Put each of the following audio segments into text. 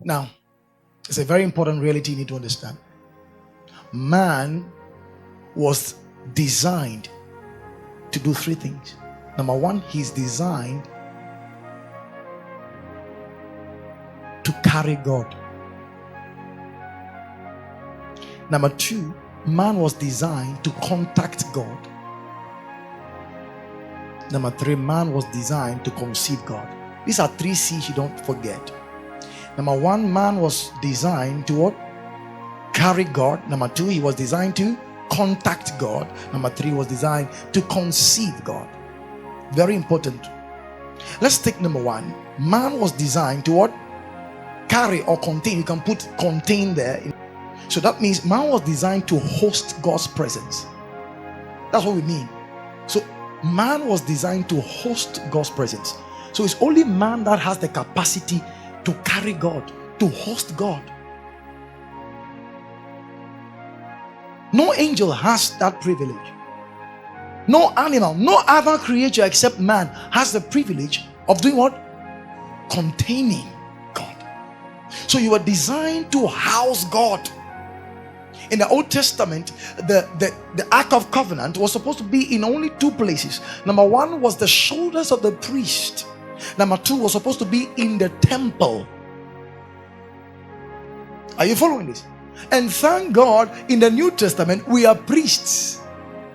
Now, it's a very important reality you need to understand. Man was designed to do three things. Number one, he's designed to carry God. Number two, man was designed to contact God. Number three, man was designed to conceive God. These are three C's you don't forget. Number one, man was designed to what? Carry God. Number two, he was designed to contact God. Number three, was designed to conceive God. Very important. Let's take number one. Man was designed to what? Carry or contain. You can put contain there. So that means man was designed to host God's presence. That's what we mean. So man was designed to host God's presence. So it's only man that has the capacity to carry God, to host God. No angel has that privilege. No animal, no other creature except man has the privilege of doing what? Containing God. So you were designed to house God. In the Old Testament, the Ark of Covenant was supposed to be in only two places. Number one was the shoulders of the priest. Number two was supposed to be in the temple. Are you following this? And thank God, in the New Testament, we are priests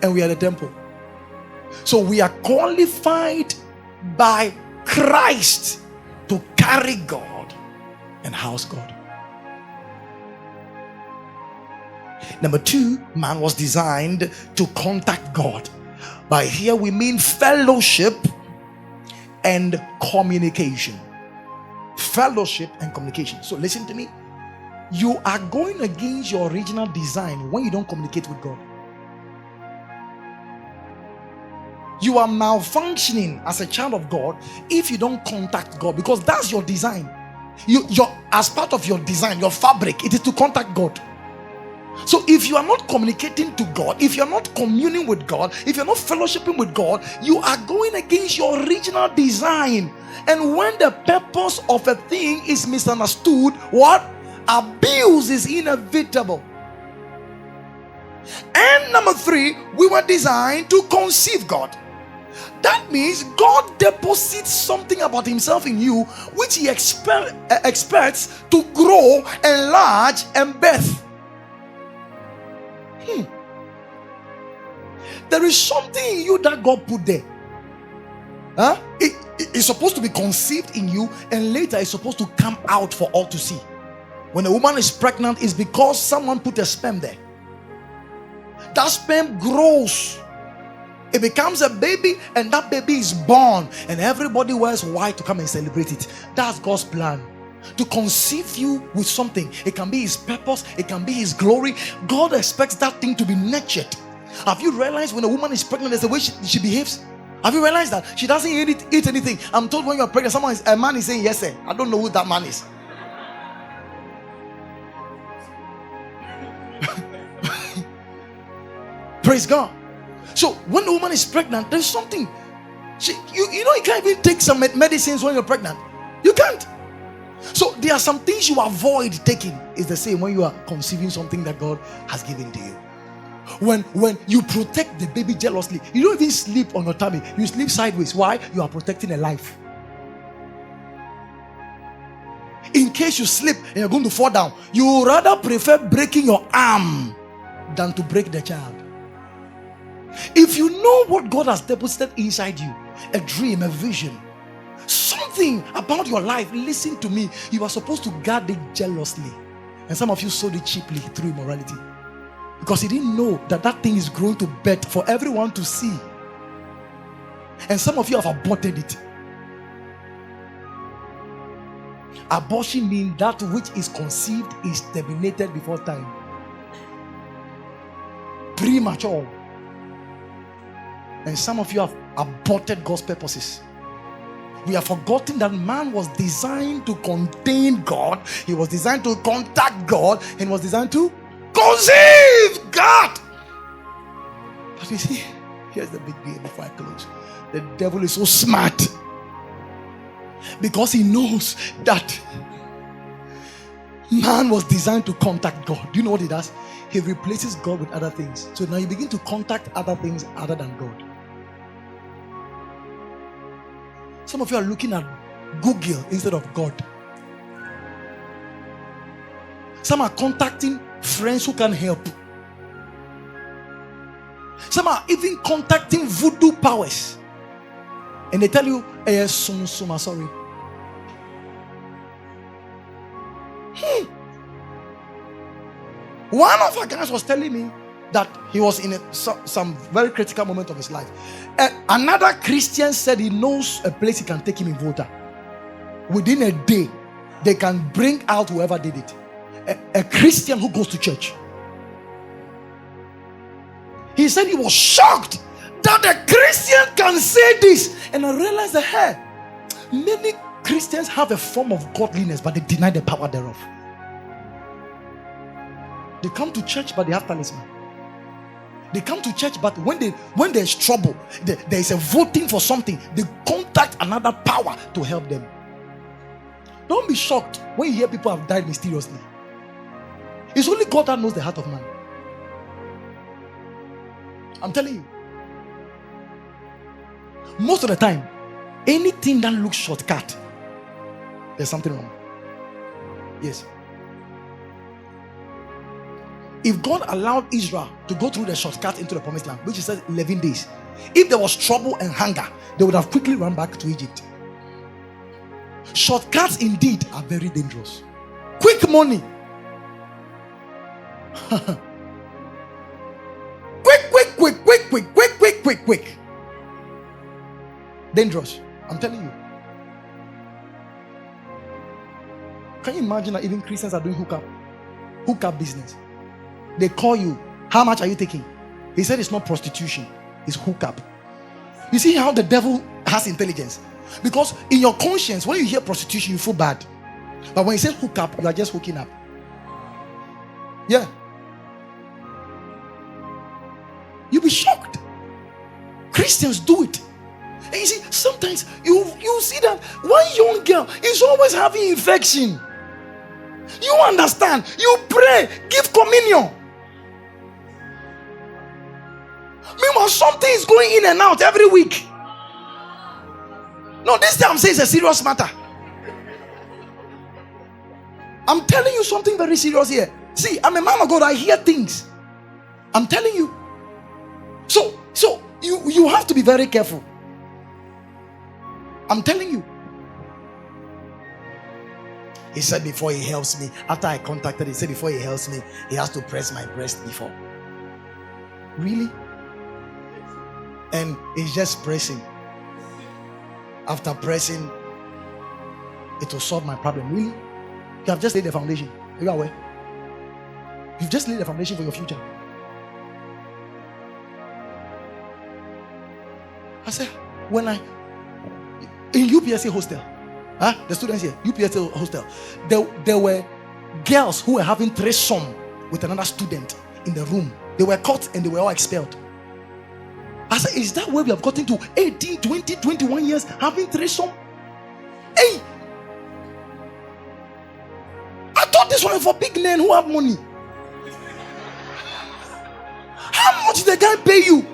and we are the temple. So we are qualified by Christ to carry God and house God. Number two, man was designed to contact God. By here we mean fellowship and communication. Fellowship and communication. So listen to me. You are going against your original design when you don't communicate with God. You are malfunctioning as a child of God if you don't contact God, because that's your design. As part of your design, your fabric, it is to contact God. So if you are not communicating to God, if you're not communing with God, if you're not fellowshipping with God, you are going against your original design. And when the purpose of a thing is misunderstood, what? Abuse is inevitable. And number three, we were designed to conceive God. That means God deposits something about himself in you, which he expects to grow, enlarge, and birth. There is something in you that God put there. It's supposed to be conceived in you, and later it's supposed to come out for all to see. When a woman is pregnant, it's because someone put a sperm there. That sperm grows. It becomes a baby, and that baby is born, and everybody wears white to come and celebrate it. That's God's plan. To conceive you with something. It can be his purpose, it can be his glory. God expects that thing to be nurtured. Have you realized when a woman is pregnant, there's the way she behaves? Have you realized that? She doesn't eat anything. I'm told when you're pregnant, a man is saying yes sir. I don't know who that man is. Praise God. So when the woman is pregnant, there's something. You can't even take some medicines when you're pregnant. You can't. So there are some things you avoid taking. It's the same when you are conceiving something that God has given to you. When you protect the baby jealously, you don't even sleep on your tummy. You sleep sideways. Why? You are protecting a life. In case you slip and you're going to fall down, you rather prefer breaking your arm than to break the child. If you know what God has deposited inside you, a dream, a vision, something about your life, listen to me, you are supposed to guard it jealously. And some of you sold it cheaply through immorality, because you didn't know that thing is growing to birth for everyone to see. And some of you have aborted it. Abortion means that which is conceived is terminated before time. Premature. And some of you have aborted God's purposes. We have forgotten that man was designed to contain God. He was designed to contact God, and was designed to conceive God. But you see, here's the big deal before I close. The devil is so smart, because he knows that Man was designed to contact God. Do you know what he does? He replaces God with other things. So now you begin to contact other things other than God. Some of you are looking at Google instead of God. Some are contacting friends who can help. Some are even contacting voodoo powers. And they tell you, sorry. One of our guys was telling me that he was in some very critical moment of his life. Another Christian said he knows a place he can take him in Volta. Within a day, they can bring out whoever did it. A Christian who goes to church. He said he was shocked that a Christian can say this. And I realized that, hey, many Christians have a form of godliness, but they deny the power thereof. They come to church, but they have talisman. They come to church, but when there's trouble, there is a voting for something, they contact another power to help them. Don't be shocked when you hear people have died mysteriously. It's only God that knows the heart of man. I'm telling you. Most of the time, anything that looks shortcut, there's something wrong. Yes. If God allowed Israel to go through the shortcut into the promised land, which is 11 days, if there was trouble and hunger, they would have quickly run back to Egypt. Shortcuts indeed are very dangerous. Quick money. Quick. Dangerous. I'm telling you. Can you imagine that even Christians are doing hookup business? They call you, how much are you taking? He said it's not prostitution, it's hookup. You see how the devil has intelligence? Because in your conscience, when you hear prostitution, you feel bad. But when he says hookup, you are just hooking up. Yeah. You'll be shocked. Christians do it. And you see, sometimes you see that one young girl is always having infection. You understand? You pray, give communion. Meanwhile, something is going in and out every week. No, this time I'm saying it's a serious matter. I'm telling you something very serious here. See, I'm a man of God. I hear things. I'm telling you. So you have to be very careful. I'm telling you. He said before he helps me, after I contacted, he said before he helps me, he has to press my breast before. Really? And he's just pressing. After pressing, it will solve my problem. Really? You have just laid the foundation. Are you aware? You've just laid the foundation for your future. I said, in UPSA hostel, the students here, UPSA hostel, there were girls who were having threesome with another student in the room. They were caught and they were all expelled. I said, is that where we have gotten to 18, 20, 21 years having threesome? Hey! I thought this one for big men who have money. How much did the guy pay you?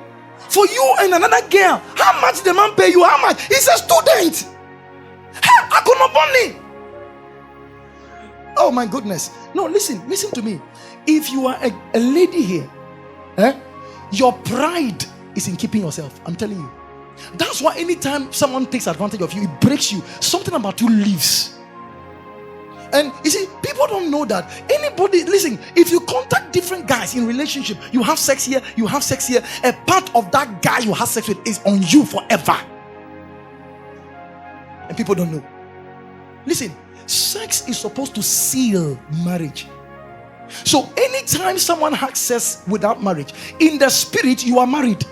For you and another girl. How much did the man pay you? How much? He's a student. Hey, I could not money. Oh my goodness. No, listen to me. If you are a lady here, your pride is in keeping yourself. I'm telling you. That's why anytime someone takes advantage of you, it breaks you. Something about you leaves. And you see, people don't know that. Anybody, listen, if you contact different guys in relationship, you have sex here, you have sex here, a part of that guy you have sex with is on you forever. And people don't know. Listen, sex is supposed to seal marriage. So anytime someone has sex without marriage, in the spirit, you are married.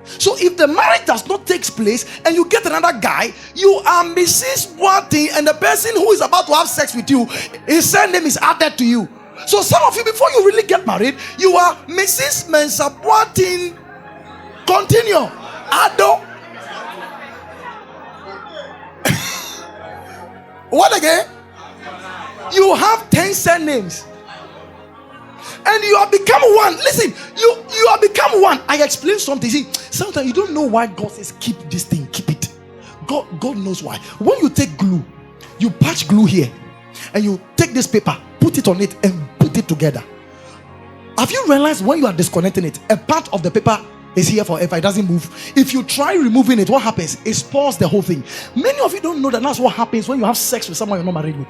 So if the marriage does not take place and you get another guy, you are Mrs. One thing, and the person who is about to have sex with you, his surname is added to you. So some of you, before you really get married, you are Mrs. Mensa Boatin. Continue. Ado. What again? You you have 10 surnames. And you have become one. Listen, you have become one. I explained something. See, sometimes you don't know why God says keep this thing, keep it. God knows why. When you take glue, you patch glue here, and you take this paper, put it on it, and put it together. Have you realized when you are disconnecting it, a part of the paper is here forever, it doesn't move? If you try removing it, what happens? It spoils the whole thing. Many of you don't know that that's what happens when you have sex with someone you're not married with.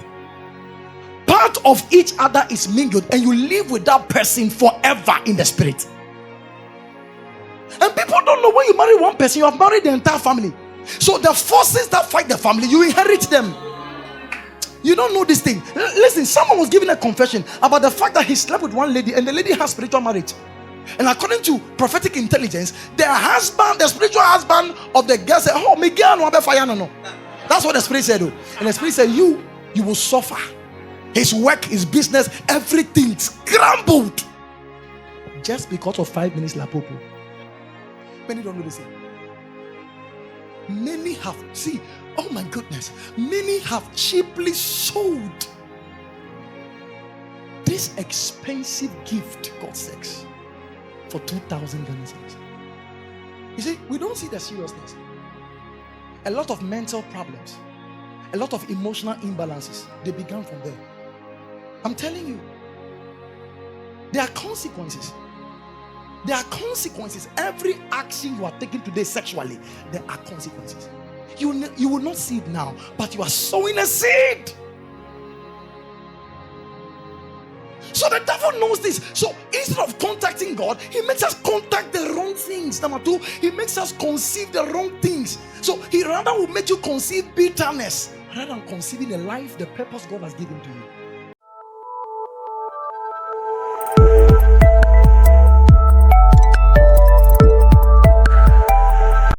Part of each other is mingled, and you live with that person forever in the spirit. And people don't know when you marry one person, you have married the entire family. So the forces that fight the family, you inherit them. You don't know this thing. Listen, someone was giving a confession about the fact that he slept with one lady, and the lady has spiritual marriage. And according to prophetic intelligence, the spiritual husband of the girl said, "Oh, me girl no be fire no." That's what the spirit said, though. And the spirit said, you will suffer. His work, his business, everything scrambled just because of 5 minutes lapopo. Many don't know this thing. Many have, see, oh my goodness, many have cheaply sold this expensive gift called sex for 2,000 Ghana cedis. You see, we don't see the seriousness. A lot of mental problems, a lot of emotional imbalances, they began from there. I'm telling you, there are consequences. There are consequences. Every action you are taking today sexually, there are consequences. You will not see it now, but you are sowing a seed. So the devil knows this. So instead of contacting God, he makes us contact the wrong things. Number two, he makes us conceive the wrong things. So he rather will make you conceive bitterness rather than conceiving a life, the purpose God has given to you.